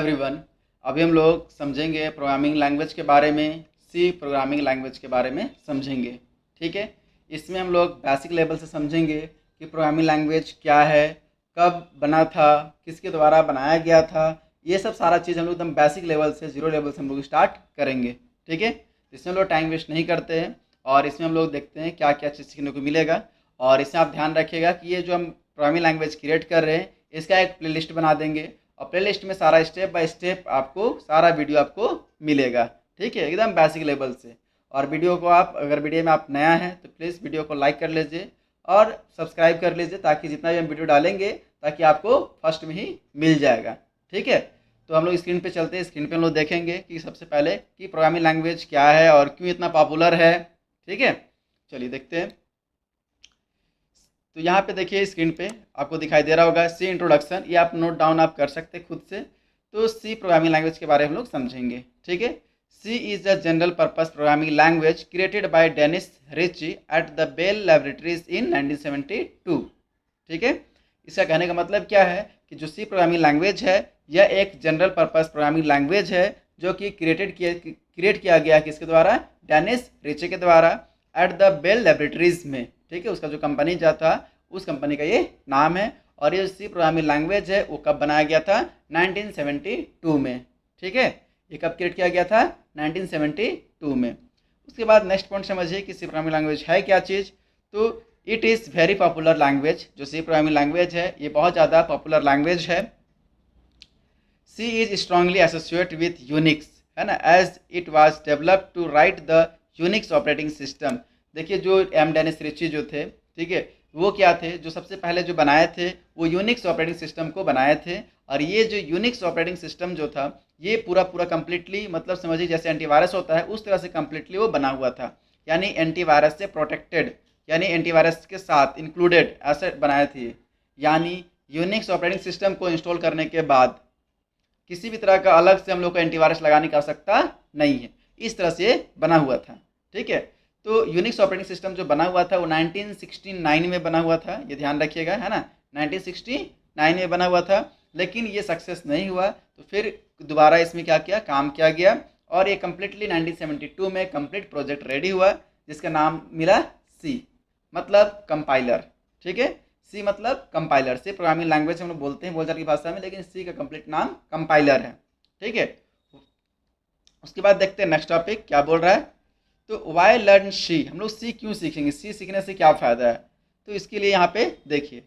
Everyone. अभी हम लोग समझेंगे प्रोग्रामिंग लैंग्वेज के बारे में, सी प्रोग्रामिंग लैंग्वेज के बारे में समझेंगे। ठीक है, इसमें हम लोग बेसिक लेवल से समझेंगे कि प्रोग्रामिंग लैंग्वेज क्या है, कब बना था, किसके द्वारा बनाया गया था। ये सब सारा चीज़ हम लोग एकदम बेसिक लेवल से, जीरो लेवल से हम लोग स्टार्ट करेंगे। ठीक है, इसमें हम लोग टाइम वेस्ट नहीं करते हैं और इसमें हम लोग देखते हैं क्या क्या चीज़ सीखने को मिलेगा। और इसमें आप ध्यान रखिएगा कि ये जो हम प्रोग्रामिंग लैंग्वेज क्रिएट कर रहे हैं इसका एक प्लेलिस्ट बना देंगे और प्लेलिस्ट में सारा स्टेप बाय स्टेप आपको सारा वीडियो आपको मिलेगा। ठीक है, एकदम बेसिक लेवल से। और वीडियो को आप, अगर वीडियो में आप नया हैं तो प्लीज़ वीडियो को लाइक कर लीजिए और सब्सक्राइब कर लीजिए, ताकि जितना भी हम वीडियो डालेंगे ताकि आपको फर्स्ट में ही मिल जाएगा। ठीक है, तो हम लोग स्क्रीन पे चलते हैं। स्क्रीन पे हम लोग देखेंगे कि सबसे पहले कि प्रोग्रामिंग लैंग्वेज क्या है और क्यों इतना पॉपुलर है। ठीक है, चलिए देखते हैं। तो यहाँ पे देखिए स्क्रीन पे आपको दिखाई दे रहा होगा सी इंट्रोडक्शन, ये आप नोट डाउन आप कर सकते हैं खुद से। तो सी प्रोग्रामिंग लैंग्वेज के बारे में हम लोग समझेंगे। ठीक है, C is a general purpose programming language created by Dennis Ritchie at the Bell laboratories in 1972। ठीक है, इसका कहने का मतलब क्या है कि जो सी प्रोग्रामिंग लैंग्वेज है यह एक जनरल पर्पस प्रोग्रामिंग लैंग्वेज है जो कि क्रिएट किया गया किसके द्वारा, डेनिस रिची के द्वारा, एट द बेल लैबोरेटरीज में। ठीक है, उसका जो कंपनी जा था उस कंपनी का ये नाम है। और ये सी प्रोग्रामिंग लैंग्वेज है वो कब बनाया गया था, 1972 में। ठीक है, ये कब क्रिएट किया गया था, 1972 में। उसके बाद नेक्स्ट पॉइंट समझिए कि सी प्रोग्रामिंग लैंग्वेज है क्या चीज़। तो it is very popular language. जो सी प्रोग्रामिंग लैंग्वेज है ये बहुत ज़्यादा पॉपुलर लैंग्वेज है। C is strongly associate with Unix, है ना, as it was developed to write the Unix operating system. देखिए जो एम डेनिस रिची जो थे, ठीक है, वो क्या थे, जो सबसे पहले जो बनाए थे वो यूनिक्स ऑपरेटिंग सिस्टम को बनाए थे। और ये जो यूनिक्स ऑपरेटिंग सिस्टम जो था ये पूरा कम्प्लीटली, मतलब समझिए जैसे एंटीवायरस होता है उस तरह से कम्प्लीटली वो बना हुआ था। यानी एंटीवायरस से प्रोटेक्टेड, यानी एंटीवायरस के साथ इंक्लूडेड ऐसे बनाए थे। यानी यूनिक्स ऑपरेटिंग सिस्टम को इंस्टॉल करने के बाद किसी भी तरह का अलग से हम लोग को एंटीवायरस लगाने की आवश्यकता नहीं है, इस तरह से बना हुआ था। ठीक है, तो यूनिक्स ऑपरेटिंग सिस्टम जो बना हुआ था वो 1969 में बना हुआ था, ये ध्यान रखिएगा, है ना, 1969 में बना हुआ था। लेकिन ये सक्सेस नहीं हुआ तो फिर दोबारा इसमें क्या किया, काम किया गया और ये कम्प्लीटली 1972 में कंप्लीट प्रोजेक्ट रेडी हुआ जिसका नाम मिला सी, मतलब कंपाइलर। ठीक है, सी मतलब कंपाइलर। सी प्रोग्रामिंग लैंग्वेज हम लोग बोलते हैं बोलचाल की भाषा में, लेकिन सी का कंप्लीट नाम कंपाइलर है। ठीक है, उसके बाद देखते हैं नेक्स्ट टॉपिक क्या बोल रहा है। तो वाई लर्न सी, हम लोग सी क्यों सीखेंगे, सी सीखने से क्या फ़ायदा है। तो इसके लिए यहाँ पे देखिए,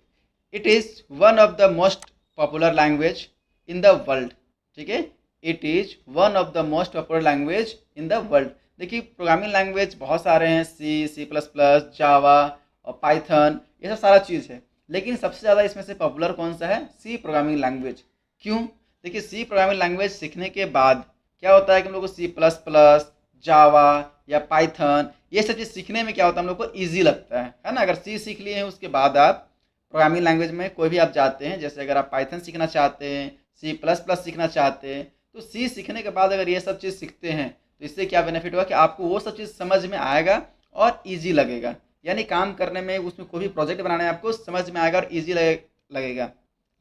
it is one of the most popular language in the world. ठीक है, it is one of the most popular language in the world. देखिए प्रोग्रामिंग लैंग्वेज बहुत सारे हैं, सी, सी प्लस प्लस, जावा और पाइथन, ये सब सारा चीज़ है। लेकिन सबसे ज़्यादा इसमें से पॉपुलर कौन सा है, सी प्रोग्रामिंग लैंग्वेज। क्यों, देखिए सी प्रोग्रामिंग लैंग्वेज सीखने के बाद क्या होता है कि हम लोग को सी प्लस प्लस, जावा या पाइथन ये सब चीज़ सीखने में क्या होता है, हम लोग को ईजी लगता है ना। अगर सी सीख लिए हैं उसके बाद आप प्रोग्रामिंग लैंग्वेज में कोई भी आप जाते हैं, जैसे अगर आप पाइथन सीखना चाहते हैं, सी प्लस प्लस सीखना चाहते हैं, तो सी सीखने के बाद अगर ये सब चीज़ सीखते हैं तो इससे क्या बेनिफिट होगा कि आपको वो सब चीज़ समझ में आएगा और ईजी लगेगा। यानी काम करने में, उसमें कोई भी प्रोजेक्ट बनाने में आपको समझ में आएगा और ईजी लगेगा।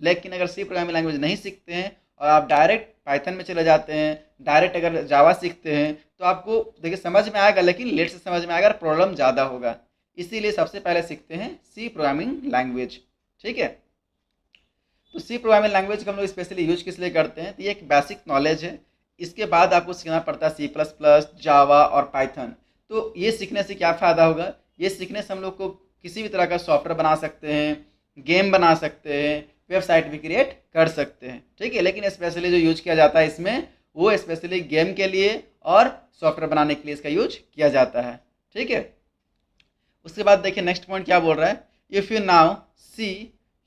लेकिन अगर सी प्रोग्रामिंग लैंग्वेज नहीं सीखते हैं और आप डायरेक्ट पाइथन में चले जाते हैं, डायरेक्ट अगर जावा सीखते हैं तो आपको देखिए समझ में आएगा लेकिन लेट से समझ में आएगा और प्रॉब्लम ज़्यादा होगा। इसीलिए सबसे पहले सीखते हैं सी प्रोग्रामिंग लैंग्वेज। ठीक है, तो सी प्रोग्रामिंग लैंग्वेज का हम लोग स्पेशली यूज किस लिए करते हैं, तो ये एक बेसिक नॉलेज है। इसके बाद आपको सीखना पड़ता है सी प्लस प्लस, जावा और पाइथन। तो ये सीखने से क्या फ़ायदा होगा, ये सीखने से हम लोग को किसी भी तरह का सॉफ्टवेयर बना सकते हैं, गेम बना सकते हैं, वेबसाइट भी क्रिएट कर सकते हैं। ठीक है, लेकिन स्पेशली जो यूज किया जाता है इसमें वो स्पेशली गेम के लिए और सॉफ्टवेयर बनाने के लिए इसका यूज किया जाता है। ठीक है, उसके बाद देखिए नेक्स्ट पॉइंट क्या बोल रहा है, if you now see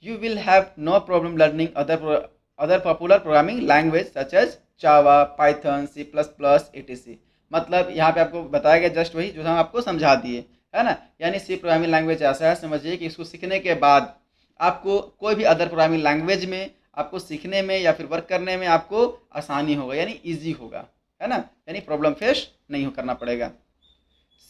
you will have no problem learning other popular programming language such as Java, Python, C plus plus, etc। मतलब यहाँ पे आपको बताया गया जस्ट वही जो हम आपको समझा दिए, है ना। यानी सी प्रोग्रामिंग लैंग्वेज ऐसा है, समझिए कि इसको सीखने के बाद आपको कोई भी अदर प्रोग्रामिंग लैंग्वेज में आपको सीखने में या फिर वर्क करने में आपको आसानी होगा, यानी इजी होगा, है ना, यानी प्रॉब्लम फेस नहीं करना पड़ेगा।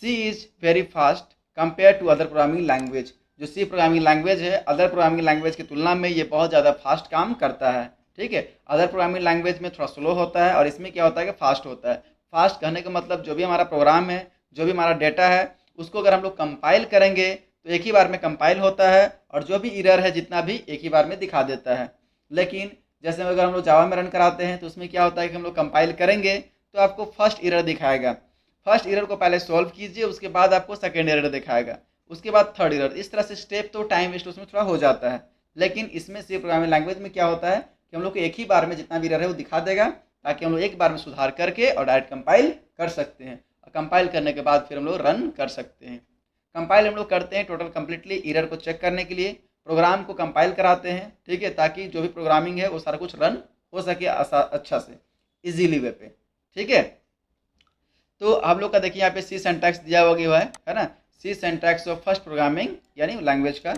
C is very fast compare to other programming language. जो सी प्रोग्रामिंग लैंग्वेज है अदर प्रोग्रामिंग लैंग्वेज की तुलना में ये बहुत ज़्यादा फास्ट काम करता है। ठीक है। अदर प्रोग्रामिंग लैंग्वेज में थोड़ा स्लो होता है और इसमें क्या होता है कि फास्ट होता है। फास्ट कहने का मतलब जो भी हमारा प्रोग्राम है, जो भी हमारा डेटा है, उसको अगर हम लोग कंपाइल करेंगे तो एक ही बार में कंपाइल होता है और जो भी एरर है जितना भी एक ही बार में दिखा देता है। लेकिन जैसे अगर हम लोग जावा में रन कराते हैं तो उसमें क्या होता है कि हम लोग कंपाइल करेंगे तो आपको फर्स्ट एरर दिखाएगा। फर्स्ट एरर को पहले सॉल्व कीजिए, उसके बाद आपको सेकेंड एरर दिखाएगा, उसके बाद थर्ड एरर। इस तरह से स्टेप तो टाइम वेस्ट उसमें थोड़ा हो जाता है। लेकिन इसमें सी प्रोग्रामिंग लैंग्वेज में क्या होता है कि हम लोग को एक ही बार में जितना भी एरर है वो दिखा देगा, ताकि हम लोग एक बार में सुधार करके और डायरेक्ट कंपाइल कर सकते हैं। और कंपाइल करने के बाद फिर हम लोग रन कर सकते हैं। कंपाइल हम लोग करते हैं टोटल कम्प्लीटली एरर को चेक करने के लिए, प्रोग्राम को कंपाइल कराते हैं, ठीक है, ताकि जो भी प्रोग्रामिंग है वो सारा कुछ रन हो सके अच्छा से, इजीली वे पे, ठीक है। तो हम लोग का देखिए यहाँ पे सी सिंटैक्स दिया हुआ है ना, सी सिंटैक्स ऑफ फर्स्ट प्रोग्रामिंग यानी लैंग्वेज का।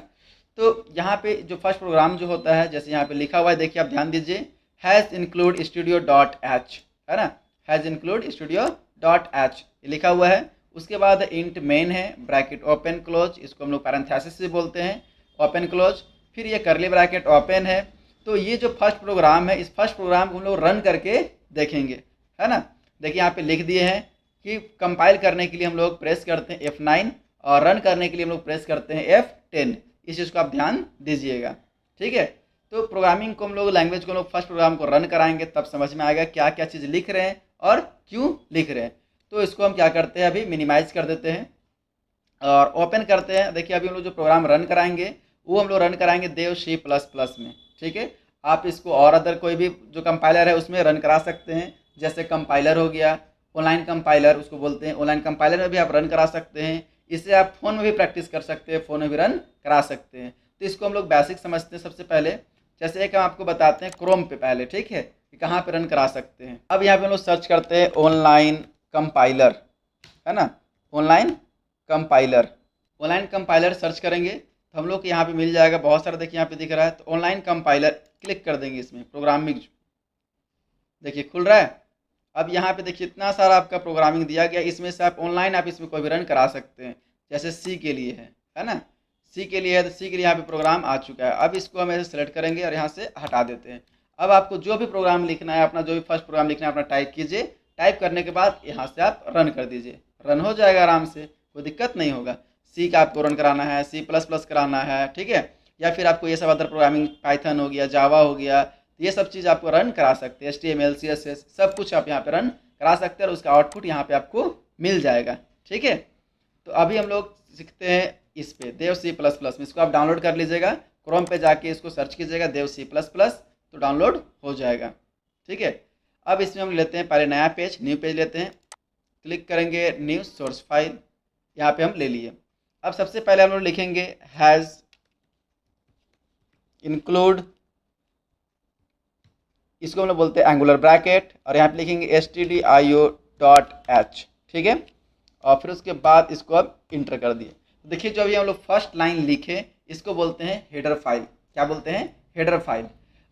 तो यहाँ पे जो फर्स्ट प्रोग्राम जो होता है, जैसे यहाँ पे लिखा हुआ है, देखिए आप ध्यान दीजिए, has include studio dot H, है ना, has include studio dot H लिखा हुआ है। उसके बाद इंट मेन है, ब्रैकेट ओपन क्लोज, इसको हम लोग पैरेंथेसिस से बोलते हैं, ओपन क्लोज, फिर ये करली ब्रैकेट ओपन है। तो ये जो फर्स्ट प्रोग्राम है, इस फर्स्ट प्रोग्राम को हम लोग रन करके देखेंगे, है ना। देखिए यहाँ पे लिख दिए हैं कि कंपाइल करने के लिए हम लोग प्रेस करते हैं F9 और रन करने के लिए हम लोग प्रेस करते हैं F10। इस चीज़ को आप ध्यान दीजिएगा, ठीक है। तो प्रोग्रामिंग को हम लोग, लैंग्वेज को हम लोग फर्स्ट प्रोग्राम को रन कराएंगे, तब समझ में आएगा क्या क्या चीज़ लिख रहे हैं और क्यों लिख रहे हैं। तो इसको हम क्या करते हैं, अभी मिनिमाइज कर देते हैं और ओपन करते हैं। देखिए अभी हम लोग जो प्रोग्राम रन कराएंगे वो हम लोग रन कराएंगे देव C++ में, ठीक है। आप इसको और अदर कोई भी जो कंपाइलर है उसमें रन करा सकते हैं, जैसे कंपाइलर हो गया, ऑनलाइन कंपाइलर उसको बोलते हैं, ऑनलाइन कंपाइलर में भी आप रन करा सकते हैं। इससे आप फ़ोन में भी प्रैक्टिस कर सकते हैं, फ़ोन में भी रन करा सकते हैं। तो इसको हम लोग बेसिक समझते हैं सबसे पहले। जैसे एक हम आपको बताते हैं क्रोम पे पहले, ठीक है, कि कहाँ पे रन करा सकते हैं। अब यहाँ पे हम लोग सर्च करते हैं ऑनलाइन कंपाइलर, है ना, online compiler. Online compiler search करेंगे तो हम लोग को यहाँ पे मिल जाएगा, बहुत सारा देखिए यहाँ पे दिख रहा है। तो ऑनलाइन कंपाइलर क्लिक कर देंगे, इसमें प्रोग्रामिंग देखिए खुल रहा है। अब यहाँ पे देखिए इतना सारा आपका प्रोग्रामिंग दिया गया, इसमें से आप ऑनलाइन आप इसमें कोई भी रन करा सकते हैं। जैसे सी के लिए है ना, सी के लिए है, तो सी के लिए यहाँ पे प्रोग्राम आ चुका है। अब इसको हम ऐसे सेलेक्ट करेंगे और यहाँ से हटा देते हैं। अब आपको जो भी प्रोग्राम लिखना है, अपना जो भी फर्स्ट प्रोग्राम लिखना है अपना टाइप कीजिए। टाइप करने के बाद यहाँ से आप रन कर दीजिए, रन हो जाएगा आराम से, कोई दिक्कत नहीं होगा। सी का आपको रन कराना है, C++ कराना है, ठीक है, या फिर आपको ये सब अदर प्रोग्रामिंग, पाइथन हो गया, जावा हो गया, ये सब चीज़ आपको रन करा सकते हैं। HTML CSS सब कुछ आप यहाँ पे रन करा सकते हैं और उसका आउटपुट यहाँ पे आपको मिल जाएगा, ठीक है। तो अभी हम लोग सीखते हैं इस पे देव C++ में। इसको आप डाउनलोड कर लीजिएगा, क्रोम पे जाके इसको सर्च कीजिएगा देव C++, तो डाउनलोड हो जाएगा, ठीक है। अब इसमें हम लेते हैं पहले नया पेज, न्यू पेज लेते हैं, क्लिक करेंगे न्यू सोर्स फाइल, यहाँ पे हम ले लिए। अब सबसे पहले हम लोग लिखेंगे हैज़ इंक्लूड, इसको हम लोग बोलते हैं एंगुलर ब्रैकेट, और यहाँ पे लिखेंगे stdio.h, ठीक है। और फिर उसके बाद इसको अब इंटर कर दिए। तो देखिए जो अभी हम लोग फर्स्ट लाइन लिखे इसको बोलते हैं हेडर फाइल। क्या बोलते हैं? Header file.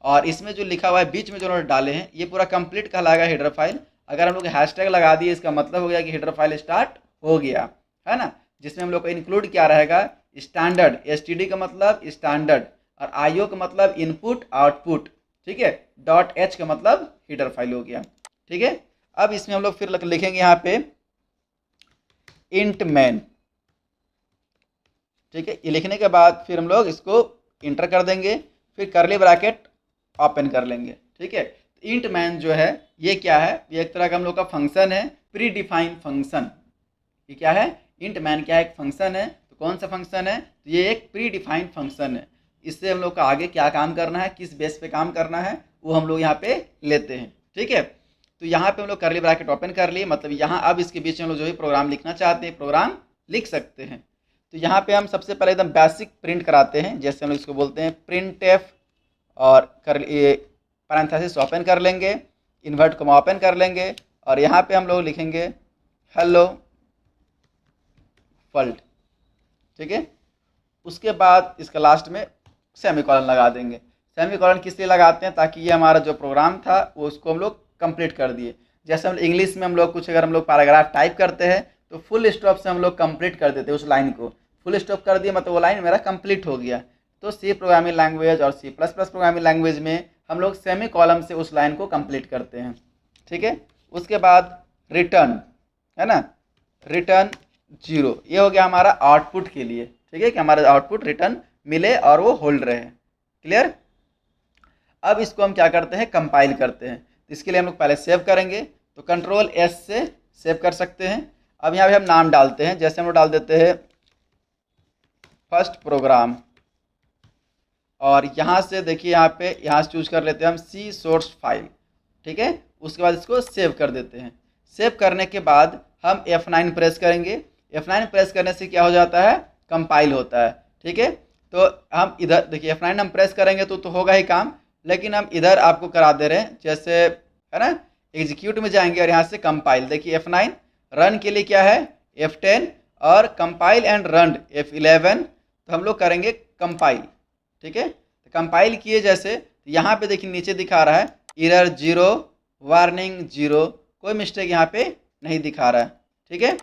और इसमें जो लिखा हुआ है बीच में जो उन्होंने डाले हैं ये पूरा कंप्लीट कहलाएगा हेडर फाइल। अगर हम लोग हैशटैग लगा दिए इसका मतलब हो गया कि हेडर फाइल स्टार्ट हो गया, है ना। जिसमें हम लोग को इंक्लूड क्या रहेगा? स्टैंडर्ड, STD का मतलब स्टैंडर्ड, और IO का मतलब इनपुट आउटपुट, ठीक है। .h का मतलब हेडर फाइल हो गया, ठीक है। अब इसमें हम लोग फिर लिखेंगे यहाँ पे इंट मैन, ठीक है। ये लिखने के बाद फिर हम लोग इसको इंटर कर देंगे, फिर करली ब्रैकेट ओपन कर लेंगे, ठीक है। इंट मैन जो है ये क्या है? ये एक तरह का हम लोग का फंक्शन है, प्री डिफाइंड फंक्शन। ये क्या है? इंट मैन क्या है? एक फंक्शन है। तो कौन सा फंक्शन है? तो ये एक प्री डिफाइंड फंक्शन है। इससे हम लोग का आगे क्या काम करना है, किस बेस पे काम करना है, वो हम लोग यहाँ पे लेते हैं, ठीक है। तो यहाँ पे हम लोग करली ब्रैकेट ओपन कर लिए, मतलब यहाँ अब इसके बीच में हम लोग जो भी प्रोग्राम लिखना चाहते हैं प्रोग्राम लिख सकते हैं। तो यहाँ पे हम सबसे पहले एकदम बेसिक प्रिंट कराते हैं, जैसे हम लोग इसको बोलते हैं प्रिंट एफ, और पैरेंथेसिस ओपन कर लेंगे, इन्वर्ट कॉमा ओपन कर लेंगे, और यहाँ पे हम लोग लिखेंगे हेलो वर्ल्ड, ठीक है। उसके बाद इसका लास्ट में सेमीकोलन लगा देंगे। सेमीकोलन किस लिए लगाते हैं? ताकि ये हमारा जो प्रोग्राम था वो उसको हम लोग कंप्लीट कर दिए। जैसे हम इंग्लिश में हम लोग कुछ अगर हम लोग पैराग्राफ टाइप करते हैं तो फुल स्टॉप से हम लोग कंप्लीट कर देते हैं उस लाइन को, फुल स्टॉप कर दिया मतलब वो लाइन मेरा कंप्लीट हो गया। तो C प्रोग्रामिंग लैंग्वेज और C++ प्रोग्रामिंग लैंग्वेज में हम लोग सेमी कॉलम से उस लाइन को कंप्लीट करते हैं, ठीक है। उसके बाद रिटर्न, है ना, रिटर्न 0, ये हो गया हमारा आउटपुट के लिए, ठीक है, कि हमारा आउटपुट रिटर्न मिले और वो होल्ड रहे। क्लियर। अब इसको हम क्या करते हैं, कंपाइल करते हैं। तो इसके लिए हम लोग पहले सेव करेंगे, तो कंट्रोल S से सेव कर सकते हैं। अब यहाँ पे हम नाम डालते हैं, जैसे हम लोग डाल देते हैं फर्स्ट प्रोग्राम, और यहाँ से देखिए यहाँ से चूज कर लेते हैं हम सी सोर्स फाइल, ठीक है। उसके बाद इसको सेव कर देते हैं। सेव करने के बाद हम F9 प्रेस करेंगे। F9 प्रेस करने से क्या हो जाता है, कंपाइल होता है, ठीक है। तो हम इधर देखिए F9 हम प्रेस करेंगे तो होगा ही काम, लेकिन हम इधर आपको करा दे रहे हैं, जैसे है ना, एग्जीक्यूट में जाएंगे और यहाँ से कंपाइल, देखिए F9, रन के लिए क्या है F10, और कंपाइल एंड रन F11। तो हम लोग करेंगे कंपाइल, ठीक है। तो कंपाइल किए जैसे, तो यहाँ पे देखिए नीचे दिखा रहा है एरर 0, वार्निंग 0, कोई मिस्टेक यहाँ पे नहीं दिखा रहा है, ठीक है।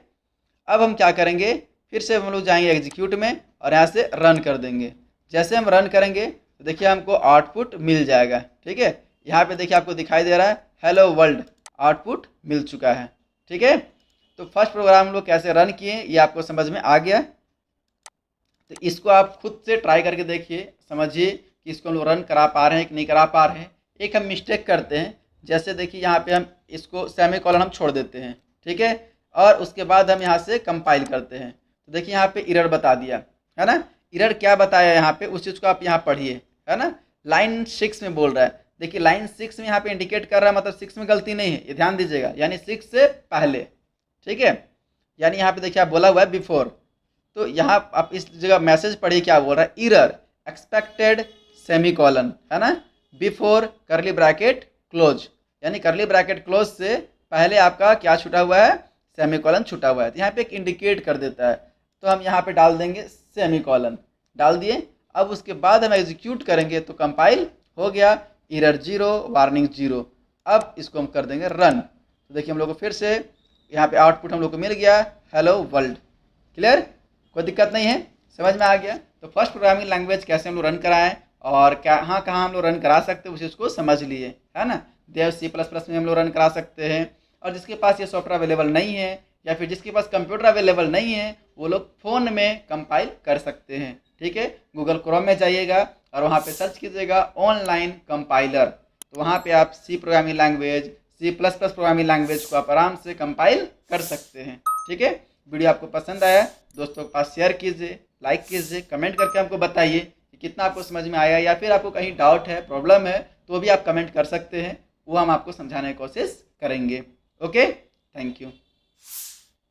अब हम क्या करेंगे, फिर से हम लोग जाएंगे एग्जीक्यूट में और यहाँ से रन कर देंगे। जैसे हम रन करेंगे तो देखिए हमको आउटपुट मिल जाएगा, ठीक है। यहाँ पे देखिए आपको दिखाई दे रहा है हेलो वर्ल्ड, आउटपुट मिल चुका है, ठीक है। तो फर्स्ट प्रोग्राम हम लोग कैसे रन किए ये आपको समझ में आ गया। तो इसको आप खुद से ट्राई करके देखिए, समझिए कि इसको हम लोग रन करा पा रहे हैं कि नहीं करा पा रहे हैं। एक हम मिस्टेक करते हैं, जैसे देखिए यहाँ पे हम इसको सेमी कॉलन हम छोड़ देते हैं, ठीक है, और उसके बाद हम यहाँ से कंपाइल करते हैं। तो देखिए यहाँ पे एरर बता दिया, है ना। एरर क्या बताया यहाँ पे, उस चीज़ को आप यहाँ पढ़िए, है ना। लाइन 6 में बोल रहा है, देखिए लाइन 6 में यहाँ पे इंडिकेट कर रहा है, मतलब 6 में गलती नहीं है, ये ध्यान दीजिएगा, यानी 6 से पहले, ठीक है। यानी यहाँ पे देखिए आप बोला हुआ है बिफोर, तो यहाँ आप इस जगह मैसेज पढ़िए क्या बोल रहा है, एरर एक्सपेक्टेड सेमी कॉलन, है ना, बिफोर करली ब्रैकेट क्लोज, यानी करली ब्रैकेट क्लोज से पहले आपका क्या छूटा हुआ है, सेमी कॉलन छूटा हुआ है। तो यहाँ पे एक इंडिकेट कर देता है, तो हम यहाँ पे डाल देंगे सेमी कॉलन, डाल दिए। अब उसके बाद हम एग्जीक्यूट करेंगे तो कंपाइल हो गया, एरर 0, वार्निंग 0। अब इसको हम कर देंगे रन, तो देखिए हम लोग को फिर से यहाँ पे आउटपुट हम लोग को मिल गया हेलो वर्ल्ड। क्लियर, कोई दिक्कत नहीं है, समझ में आ गया। तो फर्स्ट प्रोग्रामिंग लैंग्वेज कैसे हम लोग रन कराएं और कहाँ कहाँ हम लोग रन करा सकते हैं उस चीज़ को समझ लिए, है ना। देव C++ में हम लोग रन करा सकते हैं, और जिसके पास ये सॉफ्टवेयर अवेलेबल नहीं है या फिर जिसके पास कंप्यूटर अवेलेबल नहीं है वो लोग फ़ोन में कंपाइल कर सकते हैं, ठीक है। गूगल क्रोम में जाइएगा और वहाँ पे सर्च कीजिएगा ऑनलाइन कंपाइलर, तो वहाँ पे आप C programming language, C++ programming language को आप आराम से कंपाइल कर सकते हैं, ठीक है। वीडियो आपको पसंद आया दोस्तों के पास शेयर कीजिए, लाइक कीजिए, कमेंट करके हमको बताइए कि कितना आपको समझ में आया, या फिर आपको कहीं डाउट है, प्रॉब्लम है, तो भी आप कमेंट कर सकते हैं, वो हम आपको समझाने की कोशिश करेंगे। Okay, thank you.